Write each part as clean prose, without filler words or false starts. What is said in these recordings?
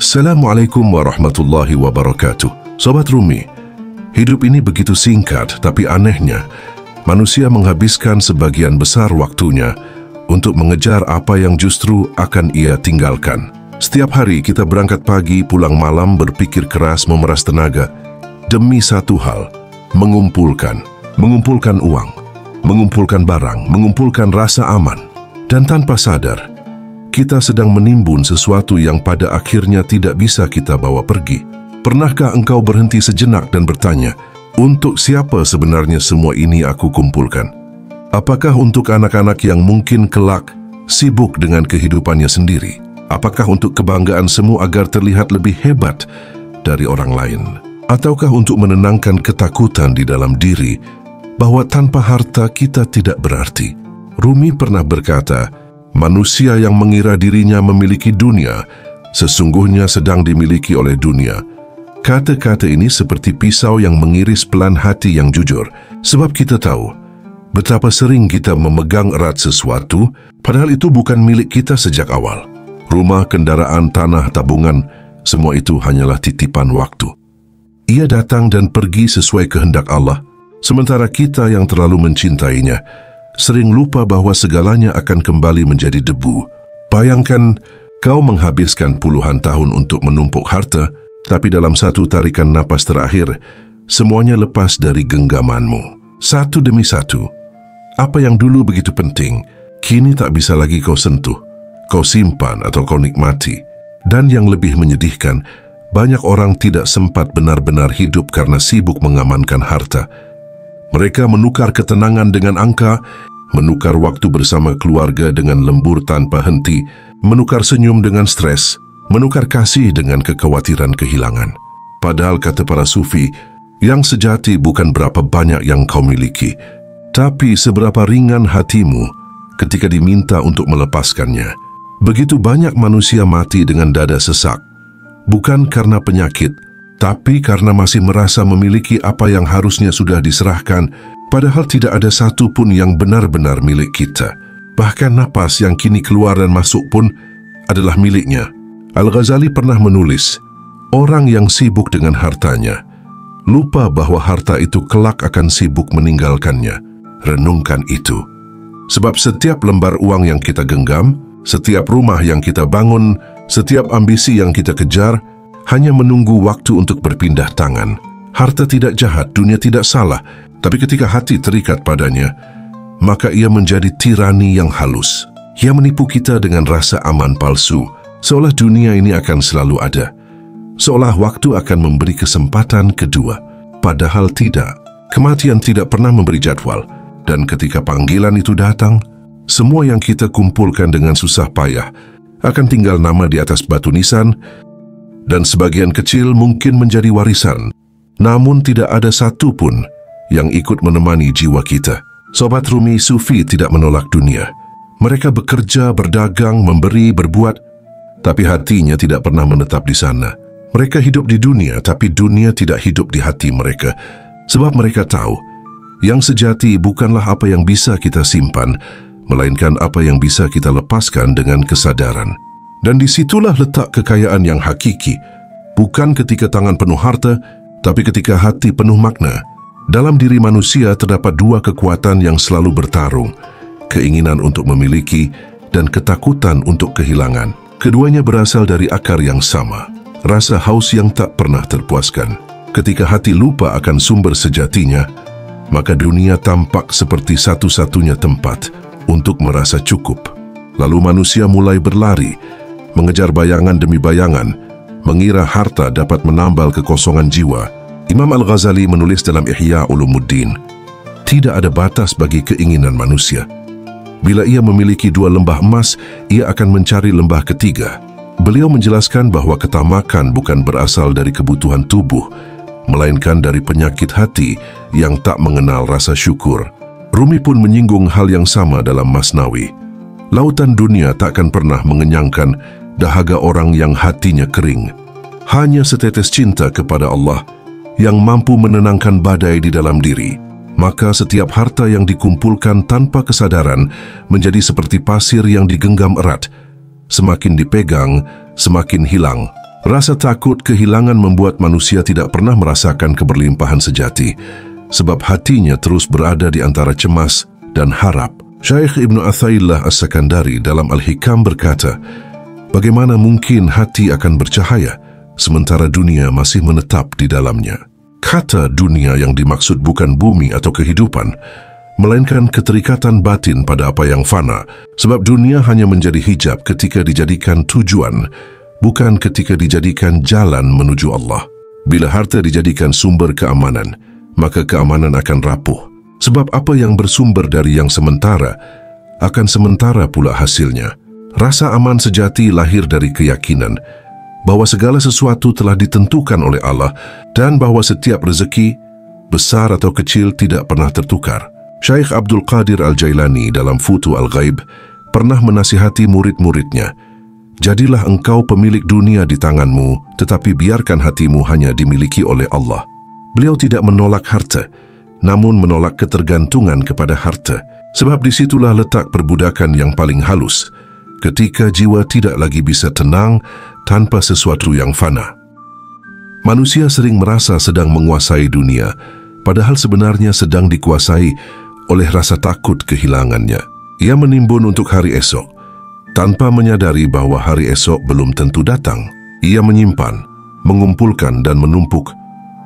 Assalamualaikum warahmatullahi wabarakatuh. Sobat Rumi, hidup ini begitu singkat, tapi anehnya, manusia menghabiskan sebagian besar waktunya untuk mengejar apa yang justru akan ia tinggalkan. Setiap hari kita berangkat pagi, pulang malam, berpikir keras, memeras tenaga demi satu hal, mengumpulkan uang, mengumpulkan barang, mengumpulkan rasa aman. Dan tanpa sadar, kita sedang menimbun sesuatu yang pada akhirnya tidak bisa kita bawa pergi. Pernahkah engkau berhenti sejenak dan bertanya, untuk siapa sebenarnya semua ini aku kumpulkan? Apakah untuk anak-anak yang mungkin kelak sibuk dengan kehidupannya sendiri? Apakah untuk kebanggaan semu agar terlihat lebih hebat dari orang lain? Ataukah untuk menenangkan ketakutan di dalam diri bahwa tanpa harta kita tidak berarti? Rumi pernah berkata, manusia yang mengira dirinya memiliki dunia, sesungguhnya sedang dimiliki oleh dunia. Kata-kata ini seperti pisau yang mengiris pelan hati yang jujur, sebab kita tahu betapa sering kita memegang erat sesuatu, padahal itu bukan milik kita sejak awal. Rumah, kendaraan, tanah, tabungan, semua itu hanyalah titipan waktu. Ia datang dan pergi sesuai kehendak Allah, sementara kita yang terlalu mencintainya sering lupa bahwa segalanya akan kembali menjadi debu. Bayangkan, kau menghabiskan puluhan tahun untuk menumpuk harta, tapi dalam satu tarikan napas terakhir, semuanya lepas dari genggamanmu. Satu demi satu. Apa yang dulu begitu penting, kini tak bisa lagi kau sentuh, kau simpan atau kau nikmati. Dan yang lebih menyedihkan, banyak orang tidak sempat benar-benar hidup karena sibuk mengamankan harta. Mereka menukar ketenangan dengan angka, menukar waktu bersama keluarga dengan lembur tanpa henti, menukar senyum dengan stres, menukar kasih dengan kekhawatiran kehilangan. Padahal kata para sufi, yang sejati bukan berapa banyak yang kau miliki, tapi seberapa ringan hatimu ketika diminta untuk melepaskannya. Begitu banyak manusia mati dengan dada sesak, bukan karena penyakit, tapi karena masih merasa memiliki apa yang harusnya sudah diserahkan, padahal tidak ada satu pun yang benar-benar milik kita. Bahkan napas yang kini keluar dan masuk pun adalah miliknya. Al-Ghazali pernah menulis, orang yang sibuk dengan hartanya, lupa bahwa harta itu kelak akan sibuk meninggalkannya. Renungkan itu. Sebab setiap lembar uang yang kita genggam, setiap rumah yang kita bangun, setiap ambisi yang kita kejar, hanya menunggu waktu untuk berpindah tangan. Harta tidak jahat, dunia tidak salah, tapi ketika hati terikat padanya, maka ia menjadi tirani yang halus. Ia menipu kita dengan rasa aman palsu, seolah dunia ini akan selalu ada, seolah waktu akan memberi kesempatan kedua. Padahal tidak, kematian tidak pernah memberi jadwal, dan ketika panggilan itu datang, semua yang kita kumpulkan dengan susah payah akan tinggal nama di atas batu nisan, dan sebagian kecil mungkin menjadi warisan, namun tidak ada satu pun yang ikut menemani jiwa kita. Sobat Rumi, sufi tidak menolak dunia. Mereka bekerja, berdagang, memberi, berbuat, tapi hatinya tidak pernah menetap di sana. Mereka hidup di dunia, tapi dunia tidak hidup di hati mereka. Sebab mereka tahu, yang sejati bukanlah apa yang bisa kita simpan, melainkan apa yang bisa kita lepaskan dengan kesadaran. Dan disitulah letak kekayaan yang hakiki, bukan ketika tangan penuh harta, tapi ketika hati penuh makna. Dalam diri manusia terdapat dua kekuatan yang selalu bertarung, keinginan untuk memiliki dan ketakutan untuk kehilangan. Keduanya berasal dari akar yang sama, rasa haus yang tak pernah terpuaskan. Ketika hati lupa akan sumber sejatinya, maka dunia tampak seperti satu-satunya tempat untuk merasa cukup. Lalu manusia mulai berlari, mengejar bayangan demi bayangan, mengira harta dapat menambal kekosongan jiwa. Imam Al-Ghazali menulis dalam Ihya Ulumuddin, tidak ada batas bagi keinginan manusia. Bila ia memiliki dua lembah emas, ia akan mencari lembah ketiga. Beliau menjelaskan bahwa ketamakan bukan berasal dari kebutuhan tubuh, melainkan dari penyakit hati yang tak mengenal rasa syukur. Rumi pun menyinggung hal yang sama dalam Masnawi. Lautan dunia takkan pernah mengenyangkan dahaga orang yang hatinya kering. Hanya setetes cinta kepada Allah yang mampu menenangkan badai di dalam diri. Maka setiap harta yang dikumpulkan tanpa kesadaran menjadi seperti pasir yang digenggam erat. Semakin dipegang, semakin hilang. Rasa takut kehilangan membuat manusia tidak pernah merasakan keberlimpahan sejati, sebab hatinya terus berada di antara cemas dan harap. Syekh Ibnu Athaillah As-Sakandari dalam Al-Hikam berkata, bagaimana mungkin hati akan bercahaya sementara dunia masih menetap di dalamnya? Kata dunia yang dimaksud bukan bumi atau kehidupan, melainkan keterikatan batin pada apa yang fana, sebab dunia hanya menjadi hijab ketika dijadikan tujuan, bukan ketika dijadikan jalan menuju Allah. Bila harta dijadikan sumber keamanan, maka keamanan akan rapuh. Sebab apa yang bersumber dari yang sementara, akan sementara pula hasilnya. Rasa aman sejati lahir dari keyakinan bahwa segala sesuatu telah ditentukan oleh Allah dan bahwa setiap rezeki, besar atau kecil, tidak pernah tertukar. Syekh Abdul Qadir Al-Jailani dalam Futu Al-Ghaib pernah menasihati murid-muridnya, jadilah engkau pemilik dunia di tanganmu, tetapi biarkan hatimu hanya dimiliki oleh Allah. Beliau tidak menolak harta, namun menolak ketergantungan kepada harta, sebab disitulah letak perbudakan yang paling halus, ketika jiwa tidak lagi bisa tenang tanpa sesuatu yang fana. Manusia sering merasa sedang menguasai dunia, padahal sebenarnya sedang dikuasai oleh rasa takut kehilangannya. Ia menimbun untuk hari esok, tanpa menyadari bahwa hari esok belum tentu datang. Ia menyimpan, mengumpulkan dan menumpuk,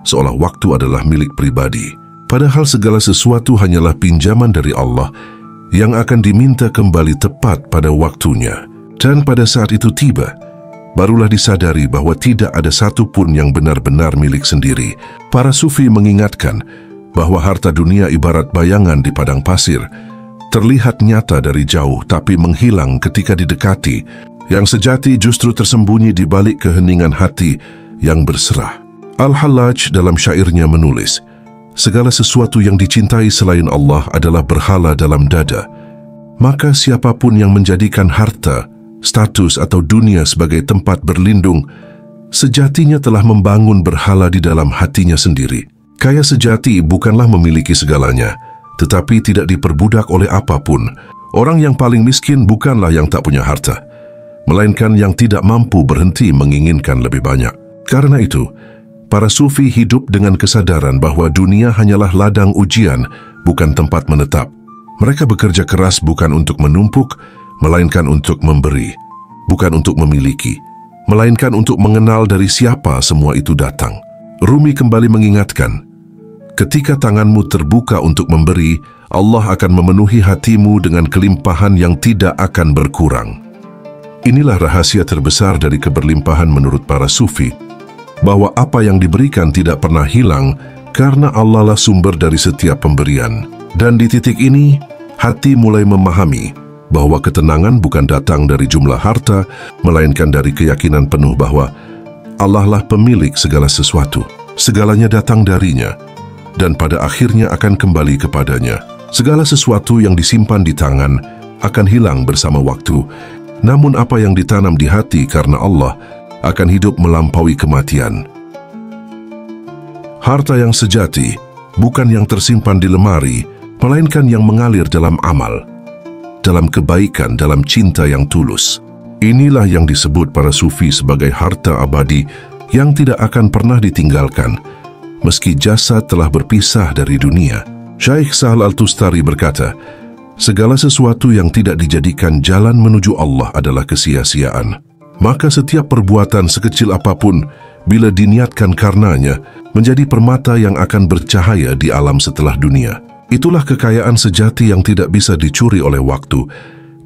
seolah waktu adalah milik pribadi. Padahal segala sesuatu hanyalah pinjaman dari Allah yang akan diminta kembali tepat pada waktunya. Dan pada saat itu tiba, barulah disadari bahwa tidak ada satu pun yang benar-benar milik sendiri. Para sufi mengingatkan bahwa harta dunia ibarat bayangan di padang pasir, terlihat nyata dari jauh tapi menghilang ketika didekati. Yang sejati justru tersembunyi di balik keheningan hati yang berserah. Al-Hallaj dalam syairnya menulis, segala sesuatu yang dicintai selain Allah adalah berhala dalam dada. Maka siapapun yang menjadikan harta, status atau dunia sebagai tempat berlindung, sejatinya telah membangun berhala di dalam hatinya sendiri. Kaya sejati bukanlah memiliki segalanya, tetapi tidak diperbudak oleh apapun. Orang yang paling miskin bukanlah yang tak punya harta, melainkan yang tidak mampu berhenti menginginkan lebih banyak. Karena itu, para sufi hidup dengan kesadaran bahwa dunia hanyalah ladang ujian, bukan tempat menetap. Mereka bekerja keras bukan untuk menumpuk, melainkan untuk memberi. Bukan untuk memiliki, melainkan untuk mengenal dari siapa semua itu datang. Rumi kembali mengingatkan, ketika tanganmu terbuka untuk memberi, Allah akan memenuhi hatimu dengan kelimpahan yang tidak akan berkurang. Inilah rahasia terbesar dari keberlimpahan menurut para sufi, bahwa apa yang diberikan tidak pernah hilang karena Allah lah sumber dari setiap pemberian. Dan di titik ini, hati mulai memahami bahwa ketenangan bukan datang dari jumlah harta, melainkan dari keyakinan penuh bahwa Allah lah pemilik segala sesuatu. Segalanya datang darinya, dan pada akhirnya akan kembali kepadanya. Segala sesuatu yang disimpan di tangan akan hilang bersama waktu, namun apa yang ditanam di hati karena Allah akan hidup melampaui kematian. Harta yang sejati bukan yang tersimpan di lemari, melainkan yang mengalir dalam amal, dalam kebaikan, dalam cinta yang tulus. Inilah yang disebut para sufi sebagai harta abadi yang tidak akan pernah ditinggalkan, meski jasad telah berpisah dari dunia. Syekh Sahal Al-Tustari berkata, segala sesuatu yang tidak dijadikan jalan menuju Allah adalah kesia-siaan. Maka setiap perbuatan sekecil apapun, bila diniatkan karenanya, menjadi permata yang akan bercahaya di alam setelah dunia. Itulah kekayaan sejati yang tidak bisa dicuri oleh waktu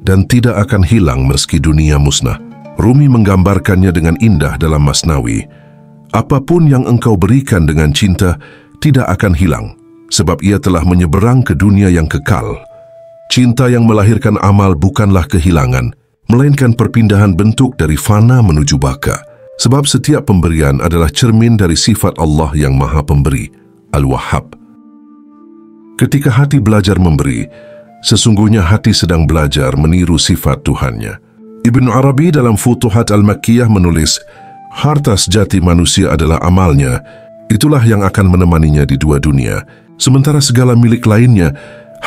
dan tidak akan hilang meski dunia musnah. Rumi menggambarkannya dengan indah dalam Masnawi. Apapun yang engkau berikan dengan cinta tidak akan hilang, sebab ia telah menyeberang ke dunia yang kekal. Cinta yang melahirkan amal bukanlah kehilangan, melainkan perpindahan bentuk dari fana menuju baka. Sebab setiap pemberian adalah cermin dari sifat Allah yang Maha Pemberi, Al-Wahhab. Ketika hati belajar memberi, sesungguhnya hati sedang belajar meniru sifat Tuhannya. Ibn Arabi dalam Futuhat Al-Makkiyah menulis, harta sejati manusia adalah amalnya, itulah yang akan menemaninya di dua dunia, sementara segala milik lainnya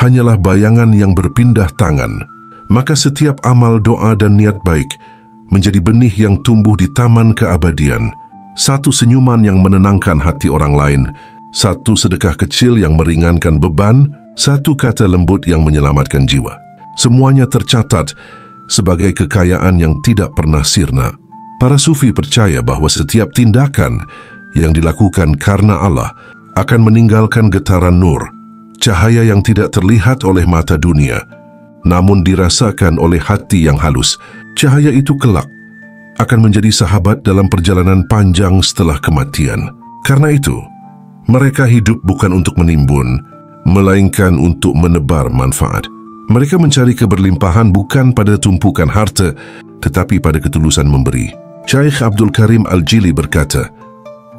hanyalah bayangan yang berpindah tangan. Maka setiap amal, doa dan niat baik menjadi benih yang tumbuh di taman keabadian. Satu senyuman yang menenangkan hati orang lain, satu sedekah kecil yang meringankan beban, satu kata lembut yang menyelamatkan jiwa. Semuanya tercatat sebagai kekayaan yang tidak pernah sirna. Para sufi percaya bahwa setiap tindakan yang dilakukan karena Allah akan meninggalkan getaran nur, cahaya yang tidak terlihat oleh mata dunia, namun dirasakan oleh hati yang halus. Cahaya itu kelak akan menjadi sahabat dalam perjalanan panjang setelah kematian. Karena itu, mereka hidup bukan untuk menimbun, melainkan untuk menebar manfaat. Mereka mencari keberlimpahan bukan pada tumpukan harta, tetapi pada ketulusan memberi. Syekh Abdul Karim Al-Jili berkata,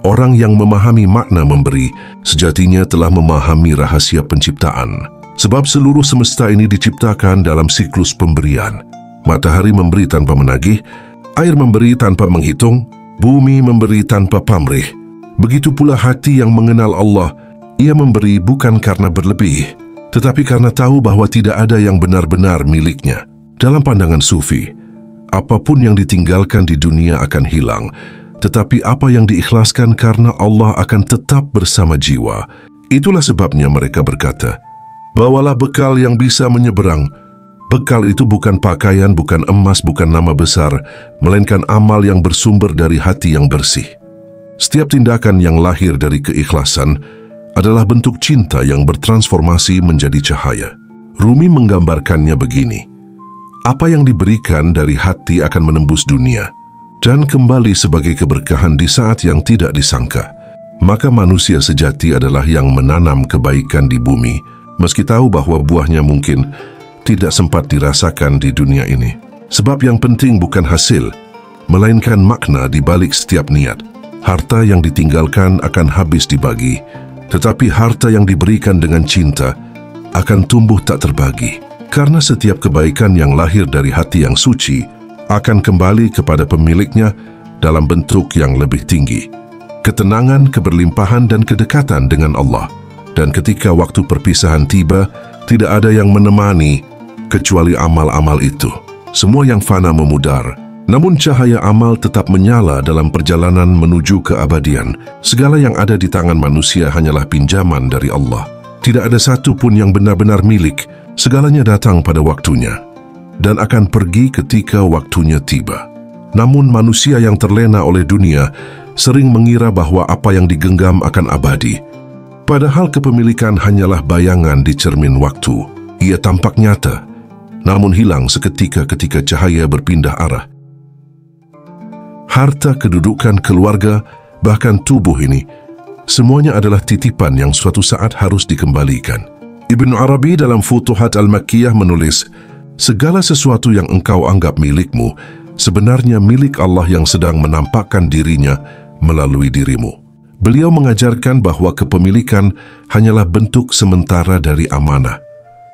orang yang memahami makna memberi, sejatinya telah memahami rahasia penciptaan. Sebab seluruh semesta ini diciptakan dalam siklus pemberian. Matahari memberi tanpa menagih, air memberi tanpa menghitung, bumi memberi tanpa pamrih. Begitu pula hati yang mengenal Allah, ia memberi bukan karena berlebih, tetapi karena tahu bahwa tidak ada yang benar-benar miliknya. Dalam pandangan sufi, apapun yang ditinggalkan di dunia akan hilang, tetapi apa yang diikhlaskan karena Allah akan tetap bersama jiwa. Itulah sebabnya mereka berkata, bawalah bekal yang bisa menyeberang. Bekal itu bukan pakaian, bukan emas, bukan nama besar, melainkan amal yang bersumber dari hati yang bersih. Setiap tindakan yang lahir dari keikhlasan adalah bentuk cinta yang bertransformasi menjadi cahaya. Rumi menggambarkannya begini, apa yang diberikan dari hati akan menembus dunia dan kembali sebagai keberkahan di saat yang tidak disangka. Maka manusia sejati adalah yang menanam kebaikan di bumi, meski tahu bahwa buahnya mungkin tidak sempat dirasakan di dunia ini. Sebab yang penting bukan hasil, melainkan makna di balik setiap niat. Harta yang ditinggalkan akan habis dibagi, tetapi harta yang diberikan dengan cinta akan tumbuh tak terbagi. Karena setiap kebaikan yang lahir dari hati yang suci akan kembali kepada pemiliknya dalam bentuk yang lebih tinggi. Ketenangan, keberlimpahan, dan kedekatan dengan Allah. Dan ketika waktu perpisahan tiba, tidak ada yang menemani kecuali amal-amal itu. Semua yang fana memudar, namun cahaya amal tetap menyala dalam perjalanan menuju keabadian. Segala yang ada di tangan manusia hanyalah pinjaman dari Allah. Tidak ada satu pun yang benar-benar milik. Segalanya datang pada waktunya dan akan pergi ketika waktunya tiba. Namun manusia yang terlena oleh dunia sering mengira bahwa apa yang digenggam akan abadi. Padahal kepemilikan hanyalah bayangan di cermin waktu. Ia tampak nyata, namun hilang seketika ketika cahaya berpindah arah. Harta, kedudukan, keluarga, bahkan tubuh ini, semuanya adalah titipan yang suatu saat harus dikembalikan. Ibn Arabi dalam Futuhat Al-Makkiyah menulis, segala sesuatu yang engkau anggap milikmu, sebenarnya milik Allah yang sedang menampakkan dirinya melalui dirimu. Beliau mengajarkan bahwa kepemilikan hanyalah bentuk sementara dari amanah.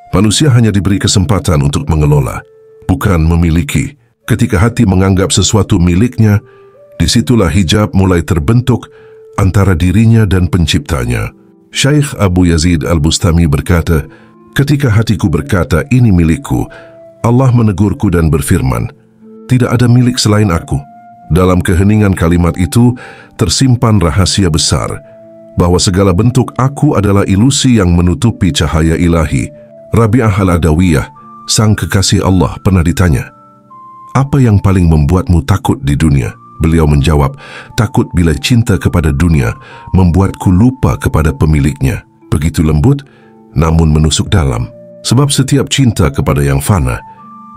Manusia hanya diberi kesempatan untuk mengelola, bukan memiliki. Ketika hati menganggap sesuatu miliknya, disitulah hijab mulai terbentuk antara dirinya dan penciptanya. Syekh Abu Yazid Al-Bustami berkata, ketika hatiku berkata, ini milikku, Allah menegurku dan berfirman, tidak ada milik selain aku. Dalam keheningan kalimat itu tersimpan rahasia besar, bahwa segala bentuk aku adalah ilusi yang menutupi cahaya ilahi. Rabi'ah Al-Adawiyah, sang kekasih Allah, pernah ditanya, apa yang paling membuatmu takut di dunia? Beliau menjawab, takut bila cinta kepada dunia membuatku lupa kepada pemiliknya. Begitu lembut, namun menusuk dalam. Sebab setiap cinta kepada yang fana,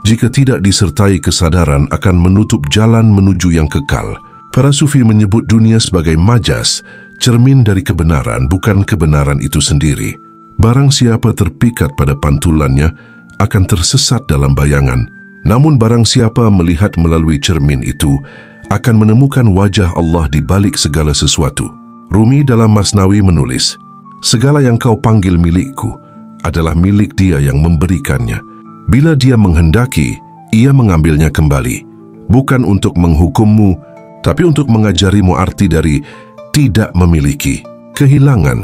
jika tidak disertai kesadaran, akan menutup jalan menuju yang kekal. Para sufi menyebut dunia sebagai majas, cermin dari kebenaran, bukan kebenaran itu sendiri. Barang siapa terpikat pada pantulannya akan tersesat dalam bayangan. Namun barang siapa melihat melalui cermin itu akan menemukan wajah Allah di balik segala sesuatu. Rumi dalam Masnawi menulis, segala yang kau panggil milikku adalah milik Dia yang memberikannya. Bila Dia menghendaki, Ia mengambilnya kembali. Bukan untuk menghukummu, tapi untuk mengajarimu arti dari tidak memiliki. Kehilangan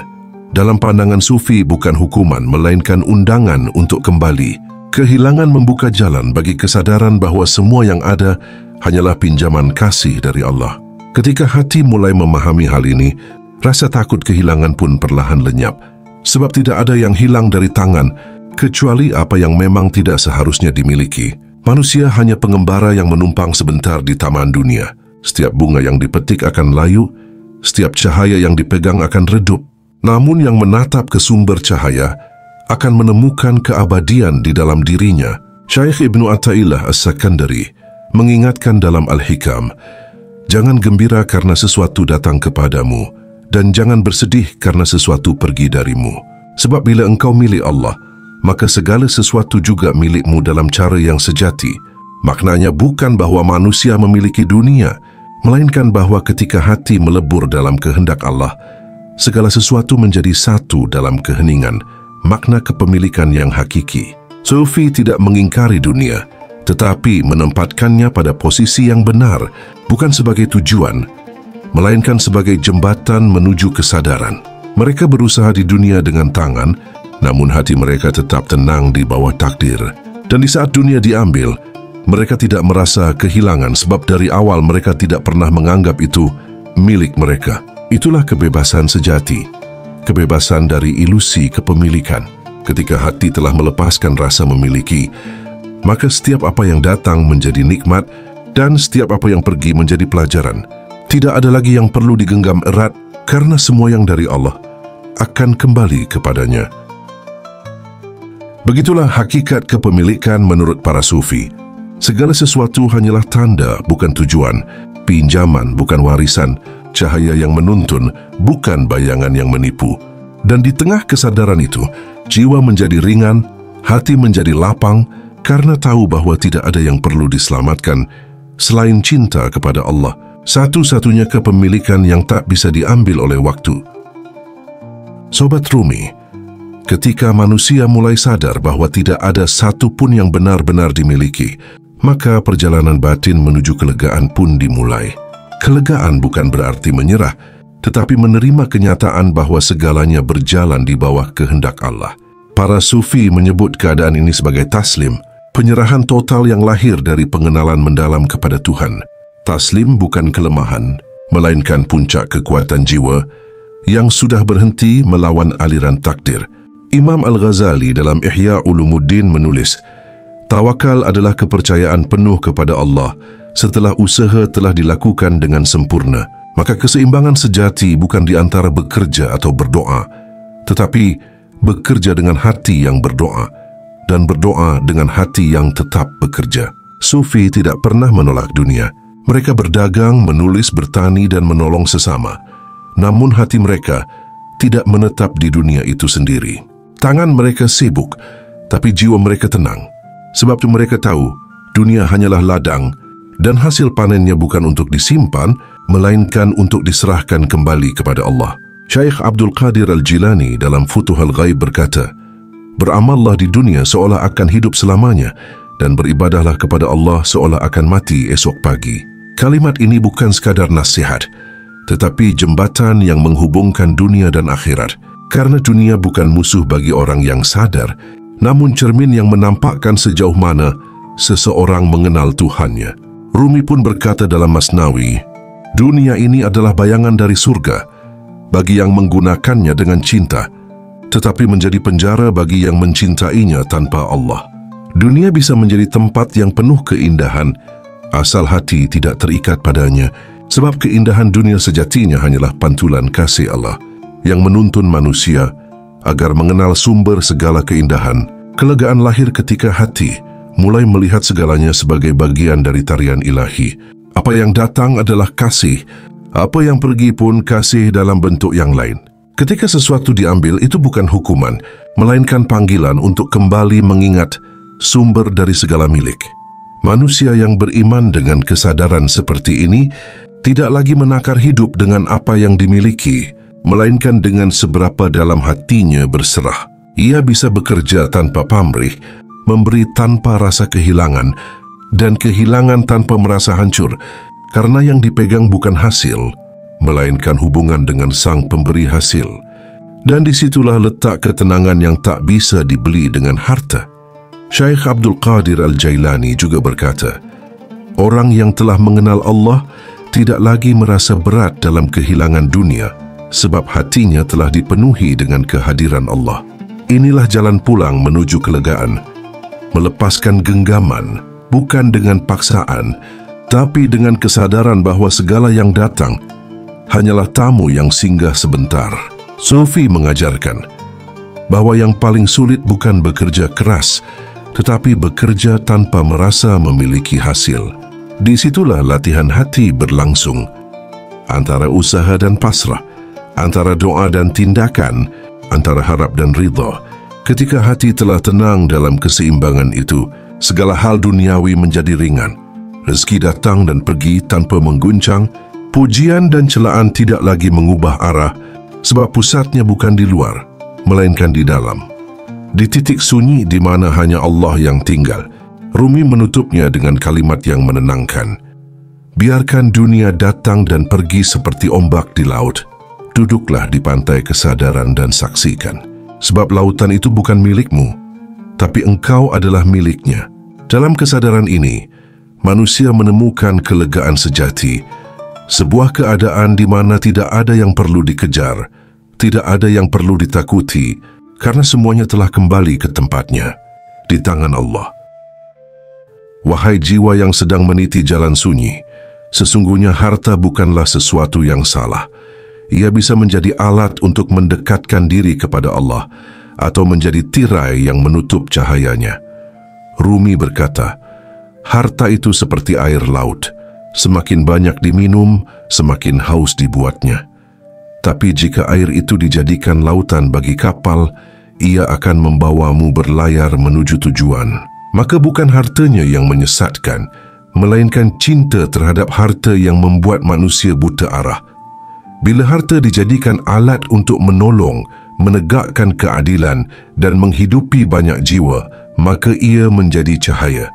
dalam pandangan sufi bukan hukuman, melainkan undangan untuk kembali. Kehilangan membuka jalan bagi kesadaran bahwa semua yang ada hanyalah pinjaman kasih dari Allah. Ketika hati mulai memahami hal ini, rasa takut kehilangan pun perlahan lenyap. Sebab tidak ada yang hilang dari tangan, kecuali apa yang memang tidak seharusnya dimiliki. Manusia hanya pengembara yang menumpang sebentar di taman dunia. Setiap bunga yang dipetik akan layu, setiap cahaya yang dipegang akan redup. Namun yang menatap ke sumber cahaya akan menemukan keabadian di dalam dirinya. Syekh Ibnu Athaillah As-Sakandari mengingatkan dalam Al-Hikam, jangan gembira karena sesuatu datang kepadamu, dan jangan bersedih karena sesuatu pergi darimu. Sebab bila engkau milik Allah, maka segala sesuatu juga milikmu dalam cara yang sejati. Maknanya bukan bahwa manusia memiliki dunia, melainkan bahwa ketika hati melebur dalam kehendak Allah, segala sesuatu menjadi satu dalam keheningan, makna kepemilikan yang hakiki. Sufi tidak mengingkari dunia, tetapi menempatkannya pada posisi yang benar, bukan sebagai tujuan, melainkan sebagai jembatan menuju kesadaran. Mereka berusaha di dunia dengan tangan, namun hati mereka tetap tenang di bawah takdir. Dan di saat dunia diambil, mereka tidak merasa kehilangan sebab dari awal mereka tidak pernah menganggap itu milik mereka. Itulah kebebasan sejati, kebebasan dari ilusi kepemilikan. Ketika hati telah melepaskan rasa memiliki, maka setiap apa yang datang menjadi nikmat dan setiap apa yang pergi menjadi pelajaran. Tidak ada lagi yang perlu digenggam erat karena semua yang dari Allah akan kembali kepadanya. Begitulah hakikat kepemilikan menurut para sufi. Segala sesuatu hanyalah tanda, bukan tujuan, pinjaman, bukan warisan, cahaya yang menuntun, bukan bayangan yang menipu. Dan di tengah kesadaran itu, jiwa menjadi ringan, hati menjadi lapang, karena tahu bahwa tidak ada yang perlu diselamatkan selain cinta kepada Allah, satu-satunya kepemilikan yang tak bisa diambil oleh waktu. Sobat Rumi, ketika manusia mulai sadar bahwa tidak ada satu pun yang benar-benar dimiliki, maka perjalanan batin menuju kelegaan pun dimulai. Kelegaan bukan berarti menyerah, tetapi menerima kenyataan bahwa segalanya berjalan di bawah kehendak Allah. Para sufi menyebut keadaan ini sebagai taslim, penyerahan total yang lahir dari pengenalan mendalam kepada Tuhan. Taslim bukan kelemahan, melainkan puncak kekuatan jiwa yang sudah berhenti melawan aliran takdir. Imam Al-Ghazali dalam Ihya Ulumuddin menulis, tawakal adalah kepercayaan penuh kepada Allah setelah usaha telah dilakukan dengan sempurna. Maka keseimbangan sejati bukan di antara bekerja atau berdoa, tetapi bekerja dengan hati yang berdoa dan berdoa dengan hati yang tetap bekerja. Sufi tidak pernah menolak dunia. Mereka berdagang, menulis, bertani, dan menolong sesama. Namun hati mereka tidak menetap di dunia itu sendiri. Tangan mereka sibuk, tapi jiwa mereka tenang. Sebab itu mereka tahu, dunia hanyalah ladang, dan hasil panennya bukan untuk disimpan, melainkan untuk diserahkan kembali kepada Allah. Syekh Abdul Qadir Al-Jilani dalam Futuhul Ghaib berkata, beramallah di dunia seolah akan hidup selamanya, dan beribadahlah kepada Allah seolah akan mati esok pagi. Kalimat ini bukan sekadar nasihat, tetapi jembatan yang menghubungkan dunia dan akhirat. Karena dunia bukan musuh bagi orang yang sadar, namun cermin yang menampakkan sejauh mana seseorang mengenal Tuhannya. Rumi pun berkata dalam Masnawi, dunia ini adalah bayangan dari surga bagi yang menggunakannya dengan cinta, tetapi menjadi penjara bagi yang mencintainya tanpa Allah. Dunia bisa menjadi tempat yang penuh keindahan, asal hati tidak terikat padanya, sebab keindahan dunia sejatinya hanyalah pantulan kasih Allah yang menuntun manusia agar mengenal sumber segala keindahan. Kelegaan lahir ketika hati mulai melihat segalanya sebagai bagian dari tarian ilahi. Apa yang datang adalah kasih, apa yang pergi pun kasih dalam bentuk yang lain. Ketika sesuatu diambil, itu bukan hukuman, melainkan panggilan untuk kembali mengingat sumber dari segala milik. Manusia yang beriman dengan kesadaran seperti ini tidak lagi menakar hidup dengan apa yang dimiliki, melainkan dengan seberapa dalam hatinya berserah. Ia bisa bekerja tanpa pamrih, memberi tanpa rasa kehilangan, dan kehilangan tanpa merasa hancur, karena yang dipegang bukan hasil, melainkan hubungan dengan sang pemberi hasil. Dan disitulah letak ketenangan yang tak bisa dibeli dengan harta. Syekh Abdul Qadir Al-Jailani juga berkata, Orang yang telah mengenal Allah tidak lagi merasa berat dalam kehilangan dunia sebab hatinya telah dipenuhi dengan kehadiran Allah. Inilah jalan pulang menuju kelegaan, melepaskan genggaman, bukan dengan paksaan, tapi dengan kesadaran bahwa segala yang datang hanyalah tamu yang singgah sebentar. Sufi mengajarkan bahwa yang paling sulit bukan bekerja keras, tetapi bekerja tanpa merasa memiliki hasil. Disitulah latihan hati berlangsung, antara usaha dan pasrah, antara doa dan tindakan, antara harap dan ridha. Ketika hati telah tenang dalam keseimbangan itu, segala hal duniawi menjadi ringan. Rezeki datang dan pergi tanpa mengguncang, pujian dan celaan tidak lagi mengubah arah, sebab pusatnya bukan di luar, melainkan di dalam. Di titik sunyi di mana hanya Allah yang tinggal, Rumi menutupnya dengan kalimat yang menenangkan. Biarkan dunia datang dan pergi seperti ombak di laut. Duduklah di pantai kesadaran dan saksikan. Sebab lautan itu bukan milikmu, tapi engkau adalah miliknya. Dalam kesadaran ini, manusia menemukan kelegaan sejati. Sebuah keadaan di mana tidak ada yang perlu dikejar, tidak ada yang perlu ditakuti, karena semuanya telah kembali ke tempatnya, di tangan Allah. Wahai jiwa yang sedang meniti jalan sunyi, sesungguhnya harta bukanlah sesuatu yang salah. Ia bisa menjadi alat untuk mendekatkan diri kepada Allah atau menjadi tirai yang menutup cahayanya. Rumi berkata, harta itu seperti air laut, semakin banyak diminum, semakin haus dibuatnya. Tapi jika air itu dijadikan lautan bagi kapal, ia akan membawamu berlayar menuju tujuan. Maka bukan hartanya yang menyesatkan, melainkan cinta terhadap harta yang membuat manusia buta arah. Bila harta dijadikan alat untuk menolong, menegakkan keadilan dan menghidupi banyak jiwa, maka ia menjadi cahaya.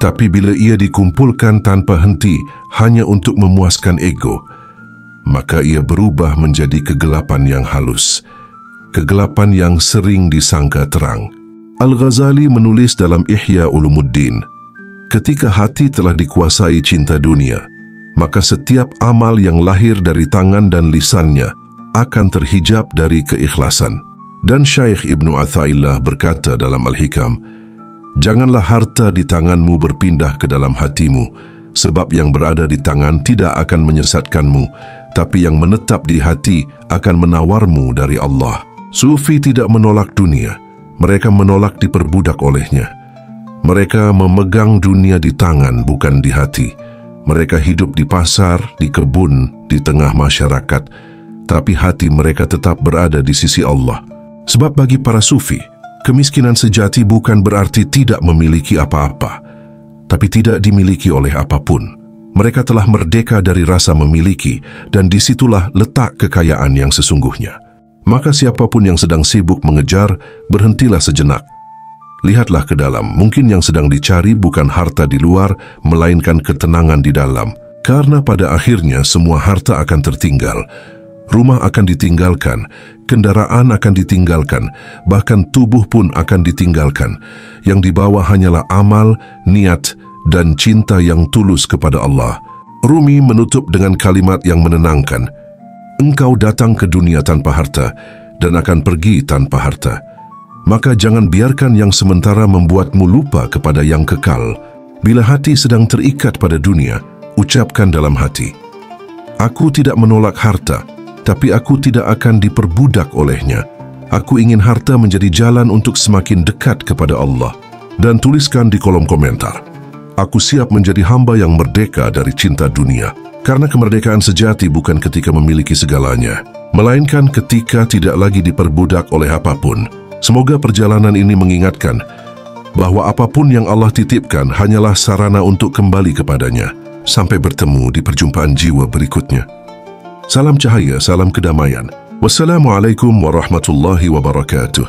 Tapi bila ia dikumpulkan tanpa henti hanya untuk memuaskan ego, maka ia berubah menjadi kegelapan yang halus, kegelapan yang sering disangka terang. Al-Ghazali menulis dalam Ihya Ulumuddin, ketika hati telah dikuasai cinta dunia, maka setiap amal yang lahir dari tangan dan lisannya akan terhijab dari keikhlasan. Dan Syekh Ibnu Athaillah berkata dalam Al-Hikam, janganlah harta di tanganmu berpindah ke dalam hatimu, sebab yang berada di tangan tidak akan menyesatkanmu, tapi yang menetap di hati akan menawarmu dari Allah. Sufi tidak menolak dunia, mereka menolak diperbudak olehnya. Mereka memegang dunia di tangan, bukan di hati. Mereka hidup di pasar, di kebun, di tengah masyarakat, tapi hati mereka tetap berada di sisi Allah. Sebab bagi para sufi, kemiskinan sejati bukan berarti tidak memiliki apa-apa, tapi tidak dimiliki oleh apapun. Mereka telah merdeka dari rasa memiliki, dan disitulah letak kekayaan yang sesungguhnya. Maka siapapun yang sedang sibuk mengejar, berhentilah sejenak. Lihatlah ke dalam, mungkin yang sedang dicari bukan harta di luar, melainkan ketenangan di dalam. Karena pada akhirnya semua harta akan tertinggal. Rumah akan ditinggalkan, kendaraan akan ditinggalkan, bahkan tubuh pun akan ditinggalkan. Yang dibawa hanyalah amal, niat, dan cinta yang tulus kepada Allah. Rumi menutup dengan kalimat yang menenangkan. Engkau datang ke dunia tanpa harta dan akan pergi tanpa harta. Maka jangan biarkan yang sementara membuatmu lupa kepada yang kekal. Bila hati sedang terikat pada dunia, ucapkan dalam hati, aku tidak menolak harta, tapi aku tidak akan diperbudak olehnya. Aku ingin harta menjadi jalan untuk semakin dekat kepada Allah. Dan tuliskan di kolom komentar, aku siap menjadi hamba yang merdeka dari cinta dunia. Karena kemerdekaan sejati bukan ketika memiliki segalanya, melainkan ketika tidak lagi diperbudak oleh apapun. Semoga perjalanan ini mengingatkan bahwa apapun yang Allah titipkan hanyalah sarana untuk kembali kepadanya. Sampai bertemu di perjumpaan jiwa berikutnya. Salam cahaya, salam kedamaian. Wassalamualaikum warahmatullahi wabarakatuh.